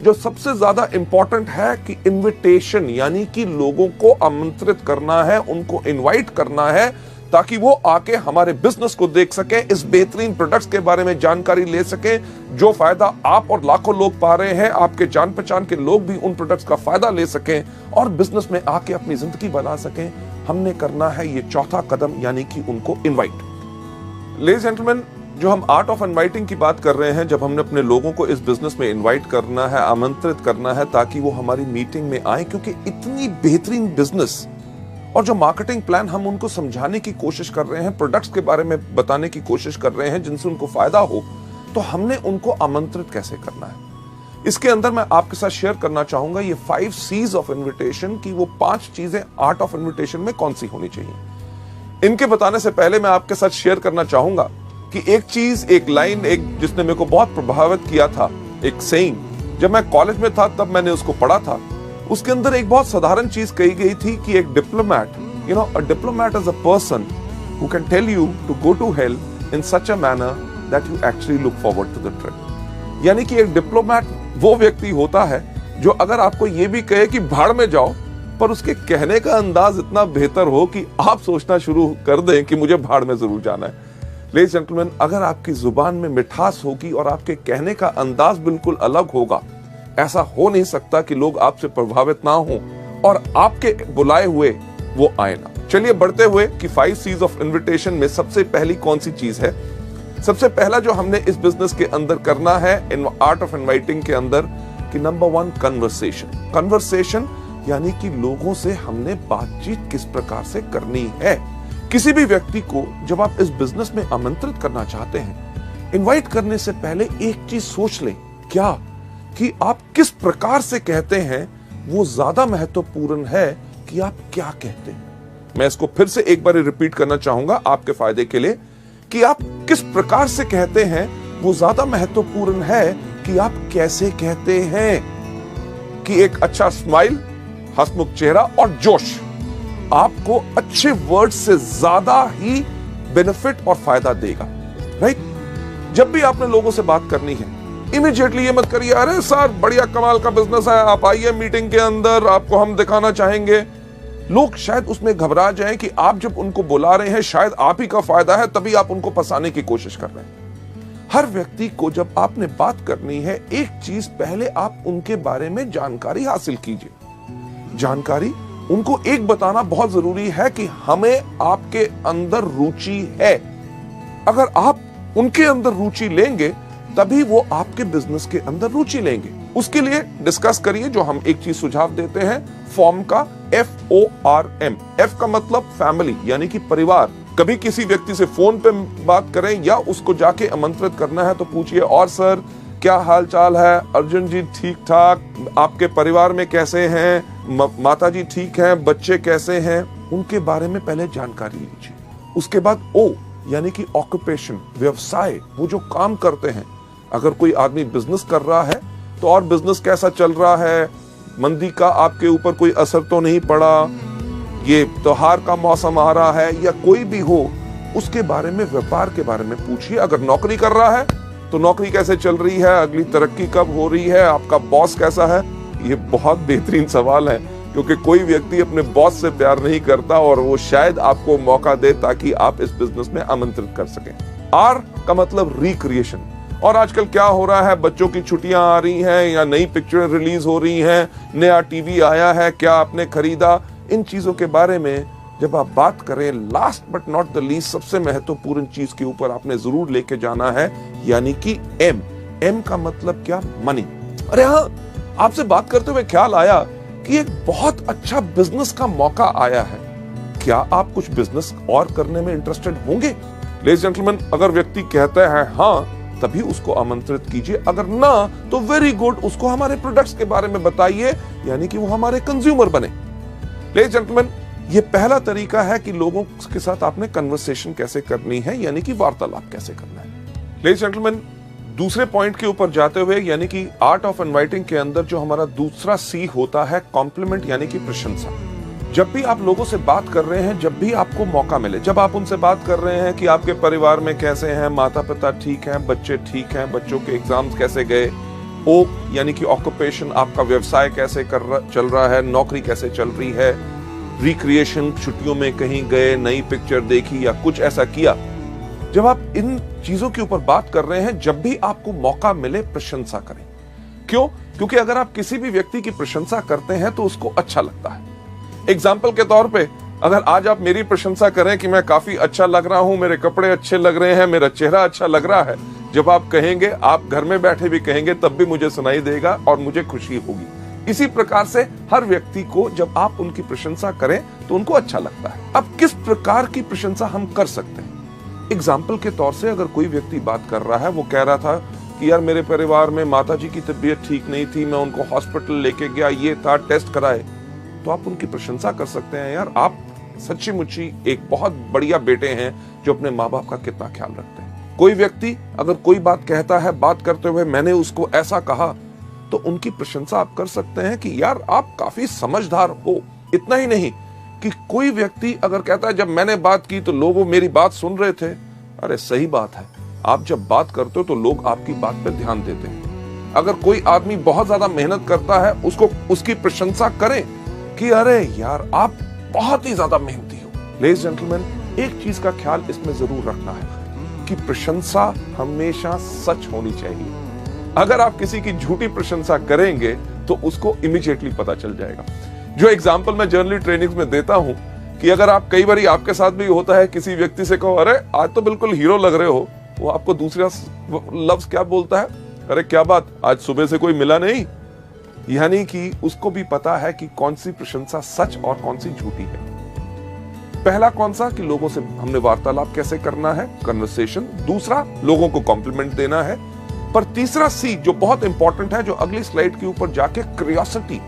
जो सबसे ज्यादा इंपॉर्टेंट है कि इनविटेशन, यानी कि लोगों को आमंत्रित करना है, उनको इनवाइट करना है ताकि वो आके हमारे बिजनेस को देख सके, इस बेहतरीन प्रोडक्ट्स के बारे में जानकारी ले सके, जो फायदा आप और लाखों लोग पा रहे हैं, आपके जान पहचान के लोग भी उन प्रोडक्ट्स का फायदा ले सकें और बिजनेस में आके अपनी जिंदगी बना सकें। हमने करना है ये चौथा कदम, यानी कि उनको इनवाइट। लेडीज एंड जेंटलमैन, जो हम आर्ट ऑफ इनवाइटिंग की बात कर रहे हैं, जब हमने अपने लोगों को इस बिजनेस में इनवाइट करना है, आमंत्रित करना है ताकि वो हमारी मीटिंग में आए, क्योंकि इतनी बेहतरीन बिजनेस और जो मार्केटिंग प्लान हम उनको समझाने की कोशिश कर रहे हैं, प्रोडक्ट्स के बारे में बताने की कोशिश कर रहे हैं जिनसे उनको फायदा हो, तो हमने उनको आमंत्रित कैसे करना है। इसके अंदर मैं आपके साथ शेयर करना चाहूंगा ये 5 C's ऑफ इन्विटेशन की वो 5 चीजें आर्ट ऑफ इन्विटेशन में कौन सी होनी चाहिए। इनके बताने से पहले मैं आपके साथ शेयर करना चाहूंगा कि एक चीज, एक लाइन, एक जिसने मेरे को बहुत प्रभावित किया था, एक सेइंग, जब मैं कॉलेज में था तब मैंने उसको पढ़ा था। उसके अंदर एक बहुत साधारण चीज कही गई थी कि एक diplomat, a diplomat is a person who can tell you to go to hell in such a manner that you actually look forward to the trip. यानी कि एक डिप्लोमैट वो व्यक्ति होता है जो अगर आपको ये भी कहे कि भाड़ में जाओ, पर उसके कहने का अंदाज इतना बेहतर हो कि आप सोचना शुरू कर दें कि मुझे भाड़ में जरूर जाना है। लेडीज एंड जेंटलमैन, अगर आपकी जुबान में मिठास होगी और आपके कहने का अंदाज बिल्कुल अलग होगा, ऐसा हो नहीं सकता कि लोग आपसे प्रभावित ना हो और आपके बुलाए हुए वो आए ना। चलिए बढ़ते हुए कि 5 C's ऑफ इन्विटेशन में सबसे पहली कौन सी चीज है। सबसे पहला जो हमने इस बिजनेस के अंदर करना है, इन आर्ट ऑफ इनवाइटिंग के अंदर, कि नंबर 1 कन्वर्सेशन। कन्वर्सेशन यानी कि लोगों से हमने बातचीत किस प्रकार से करनी है। किसी भी व्यक्ति को जब आप इस बिजनेस में आमंत्रित करना चाहते हैं, इनवाइट करने से पहले एक चीज सोच लें, क्या कि आप किस प्रकार से कहते हैं वो ज्यादा महत्वपूर्ण है कि आप क्या कहते हैं। मैं इसको फिर से एक बार रिपीट करना चाहूंगा आपके फायदे के लिए, कि आप किस प्रकार से कहते हैं वो ज्यादा महत्वपूर्ण है कि आप कैसे कहते हैं। कि एक अच्छा स्माइल, हंसमुख चेहरा और जोश आपको अच्छे वर्ड से ज्यादा ही बेनिफिट और फायदा देगा, राइट। जब भी आपने लोगों से बात करनी है, इमीडिएटली ये मत करिए, अरे सर बढ़िया कमाल का बिजनेस है, आप आइए मीटिंग के अंदर, आपको हम दिखाना चाहेंगे। लोग शायद उसमें घबरा जाएं कि आप जब उनको बुला रहे हैं शायद आप ही का फायदा है, तभी आप उनको फंसाने की कोशिश कर रहे हैं। हर व्यक्ति को जब आपने बात करनी है, एक चीज पहले आप उनके बारे में जानकारी हासिल कीजिए। जानकारी उनको एक बताना बहुत जरूरी है कि हमें आपके अंदर रुचि है। अगर आप उनके अंदर रुचि लेंगे तभी वो आपके बिजनेस के अंदर रुचि लेंगे। उसके लिए डिस्कस करिए, जो हम एक चीज सुझाव देते हैं, फॉर्म का FORM। F का मतलब फैमिली, यानी कि परिवार। कभी किसी व्यक्ति से फोन पे बात करें या उसको जाके आमंत्रित करना है तो पूछिए, और सर क्या हाल चाल है, अर्जुन जी ठीक ठाक, आपके परिवार में कैसे हैं, माता जी ठीक हैं, बच्चे कैसे हैं, उनके बारे में पहले जानकारी लीजिए। उसके बाद O यानी कि ऑक्यूपेशन, व्यवसाय, वो जो काम करते हैं। अगर कोई आदमी बिजनेस कर रहा है तो और बिजनेस कैसा चल रहा है, मंदी का आपके ऊपर कोई असर तो नहीं पड़ा, ये त्योहार का मौसम आ रहा है, या कोई भी हो, उसके बारे में, व्यापार के बारे में पूछिए। अगर नौकरी कर रहा है तो नौकरी कैसे चल रही है, अगली तरक्की कब हो रही है, आपका बॉस कैसा है। ये बहुत बेहतरीन सवाल है, क्योंकि कोई व्यक्ति अपने बॉस से प्यार नहीं करता और वो शायद आपको मौका दे ताकि आप इस बिजनेस में आमंत्रित कर सकें। R का मतलब रिक्रिएशन। और आजकल क्या हो रहा है, बच्चों की छुट्टियां आ रही हैं या नई पिक्चर रिलीज हो रही हैं, नया टीवी आया है, क्या आपने खरीदा, इन चीजों के बारे में जब आप बात करें, last but not the least, सबसे महत्वपूर्ण चीज के ऊपर आपने जरूर लेके जाना है, यानी कि M का मतलब क्या, मनी। अरे हाँ, आपसे बात करते हुए ख्याल आया कि एक बहुत अच्छा बिजनेस का मौका आया है, क्या आप कुछ बिजनेस और करने में इंटरेस्टेड होंगे। लेडीज जेंटलमैन, अगर व्यक्ति कहता है हाँ, तभी उसको आमंत्रित कीजिए, अगर ना तो वेरी गुड, उसको हमारे प्रोडक्ट्स के बारे में बताइए, यानी कि वो हमारे कंज्यूमर बने। लेडीज जेंटलमैन, ये पहला तरीका है कि लोगों के साथ आपने कन्वर्सेशन कैसे करनी है, यानी कि वार्तालाप कैसे करना है। लेडीज जेंटलमैन, दूसरे पॉइंट के ऊपर जाते हुए, यानी कि आर्ट ऑफ इनवाइटिंग के अंदर जो हमारा दूसरा C होता है, कॉम्प्लीमेंट, यानी कि प्रशंसा। जब भी आप लोगों से बात कर रहे हैं, जब भी आपको मौका मिले, जब आप उनसे बात कर रहे हैं कि आपके परिवार में कैसे हैं, माता पिता ठीक हैं, बच्चे ठीक हैं, बच्चों के एग्जाम्स कैसे गए, ओ यानी कि ऑक्यूपेशन, आपका व्यवसाय कैसे चल रहा है, नौकरी कैसे चल रही है, रिक्रिएशन, छुट्टियों में कहीं गए, नई पिक्चर देखी या कुछ ऐसा किया। जब आप इन चीजों के ऊपर बात कर रहे हैं, जब भी आपको मौका मिले प्रशंसा करें। क्यों? क्योंकि अगर आप किसी भी व्यक्ति की प्रशंसा करते हैं तो उसको अच्छा लगता है। एग्जाम्पल के तौर पे, अगर आज आप मेरी प्रशंसा करें कि मैं काफी अच्छा लग रहा हूं, मेरे कपड़े अच्छे लग रहे हैं, मेरा चेहरा अच्छा लग रहा है, जब आप कहेंगे, आप घर में बैठे भी कहेंगे, तब भी मुझे सुनाई देगा और मुझे खुशी होगी। इसी प्रकार से हर व्यक्ति को जब आप उनकी प्रशंसा करें तो उनको अच्छा लगता है। अब किस प्रकार की प्रशंसा हम कर सकते हैं? एग्जाम्पल के तौर से, अगर कोई व्यक्ति बात कर रहा है, वो कह रहा था कि यार मेरे परिवार में माताजी की तबीयत ठीक नहीं थी, मैं उनको हॉस्पिटल लेके गया, ये था, टेस्ट कराए, तो आप उनकी प्रशंसा कर सकते हैं, यार आप सच्ची मुच्ची एक बहुत बढ़िया बेटे हैं जो अपने माँ बाप का कितना ख्याल रखते हैं। कोई व्यक्ति अगर कोई बात कहता है, बात करते हुए मैंने उसको ऐसा कहा, तो उनकी प्रशंसा आप कर सकते हैं कि यार आप काफी समझदार हो। इतना ही नहीं कि कोई व्यक्ति अगर कहता है जब मैंने बात की तो लोग मेरी बात सुन रहे थे, अरे सही बात है, आप जब बात करते हो तो लोग आपकी बात पर ध्यान देते हैं। अगर कोई आदमी बहुत ज्यादा मेहनत करता है, उसको उसकी प्रशंसा करें कि अरे यार आप बहुत ही ज्यादा मेहनती हो। लेडीज जेंटलमैन, एक चीज का ख्याल इसमें जरूर रखना है कि प्रशंसा हमेशा सच होनी चाहिए। अगर आप किसी की झूठी प्रशंसा करेंगे तो उसको इमीडिएटली पता चल जाएगा। जो एग्जाम्पल मैं जर्नली ट्रेनिंग्स में देता हूं कि अगर आप कई बार आपके साथ भी होता है, किसी व्यक्ति से कहो अरे आज तो बिल्कुल हीरो लग रहे हो, वो आपको दूसरा लफ्ज क्या बोलता है, अरे क्या बात, आज सुबह से कोई मिला नहीं। यानी कि उसको भी पता है कि कौन सी प्रशंसा सच और कौन सी झूठी है। पहला कौन सा कि लोगों से हमने वार्तालाप कैसे करना है, कन्वर्सेशन। दूसरा, लोगों को कॉम्प्लीमेंट देना है। पर तीसरा सी जो बहुत इंपॉर्टेंट है, जो अगली स्लाइड के ऊपर जाके क्यूरियोसिटी